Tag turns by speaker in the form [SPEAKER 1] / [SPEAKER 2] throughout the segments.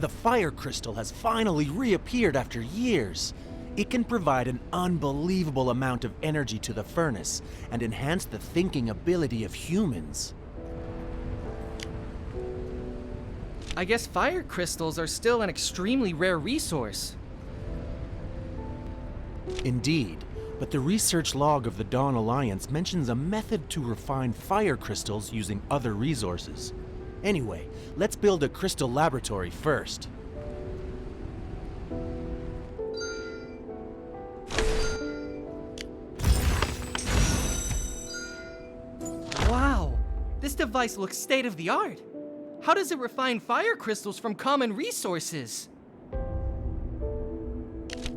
[SPEAKER 1] The fire crystal has finally reappeared after years. It can provide an unbelievable amount of energy to the furnace and enhance the thinking ability of humans.
[SPEAKER 2] I guess fire crystals are still an extremely rare resource.
[SPEAKER 1] Indeed, but the research log of the Dawn Alliance mentions a method to refine fire crystals using other resources. Anyway, let's build a crystal laboratory first.
[SPEAKER 2] Wow! This device looks state-of-the-art. How does it refine fire crystals from common resources?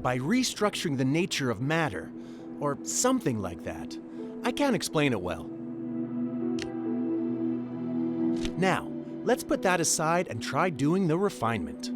[SPEAKER 1] By restructuring the nature of matter, or something like that. I can't explain it well. Now, let's put that aside and try doing the refinement.